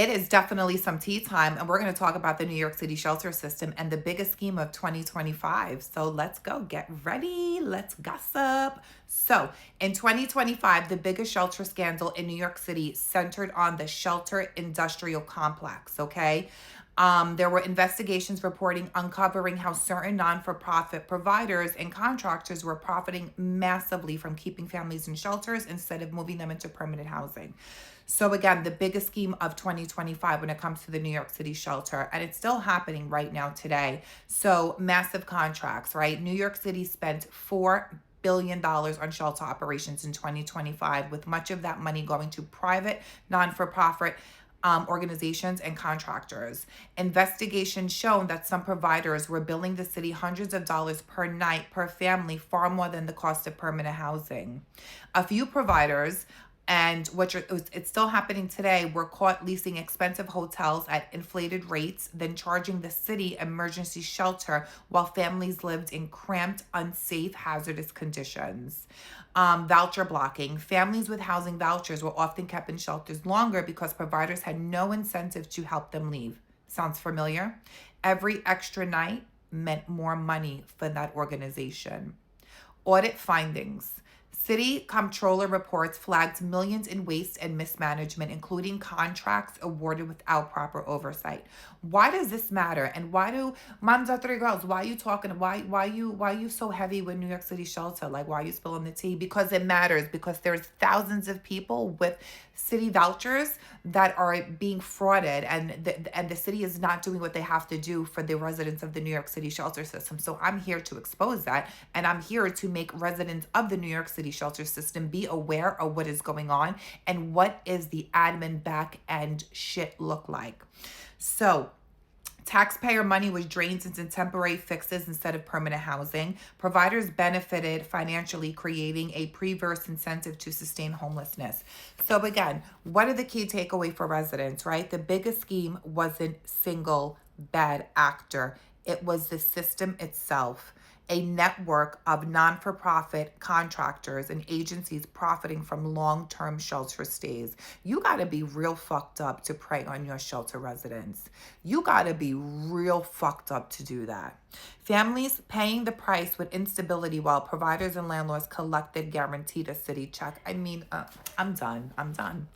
It is definitely some tea time, and we're going to talk about the New York City shelter system and the biggest scheme of 2025. So let's go. Get ready. Let's gossip. So, in 2025, the biggest shelter scandal in New York City centered on the shelter industrial complex, okay? There were investigations uncovering how certain non-for-profit providers and contractors were profiting massively from keeping families in shelters instead of moving them into permanent housing. So again, the biggest scheme of 2025 when it comes to the New York City shelter, and it's still happening right now today. So massive contracts, right? New York City spent $4 billion on shelter operations in 2025, with much of that money going to private, non-for-profit organizations and contractors. Investigations shown that some providers were billing the city hundreds of dollars per night per family, far more than the cost of permanent housing. A few providers, and it's still happening today, were caught leasing expensive hotels at inflated rates, then charging the city emergency shelter while families lived in cramped, unsafe, hazardous conditions. Voucher blocking. Families with housing vouchers were often kept in shelters longer because providers had no incentive to help them leave. Sounds familiar? Every extra night meant more money for that organization. Audit findings. City Comptroller reports flagged millions in waste and mismanagement, including contracts awarded without proper oversight. Why does this matter? And why do moms are three girls? Why are you talking? Why you so heavy with New York City shelter? Like, why are you spilling the tea? Because it matters. Because there's thousands of people with city vouchers that are being frauded, and the city is not doing what they have to do for the residents of the New York City shelter system. So I'm here to expose that, and I'm here to make residents of the New York City shelter system be aware of what is going on and what is the admin back end shit look like. So taxpayer money was drained into temporary fixes instead of permanent housing. Providers benefited financially, creating a perverse incentive to sustain homelessness. So again, what are the key takeaway for residents, right? The biggest scheme wasn't single bad actor. It was the system itself, a network of non-for-profit contractors and agencies profiting from long-term shelter stays. You got to be real fucked up to prey on your shelter residents. You got to be real fucked up to do that. Families paying the price with instability while providers and landlords collected guaranteed a city check. I mean, I'm done.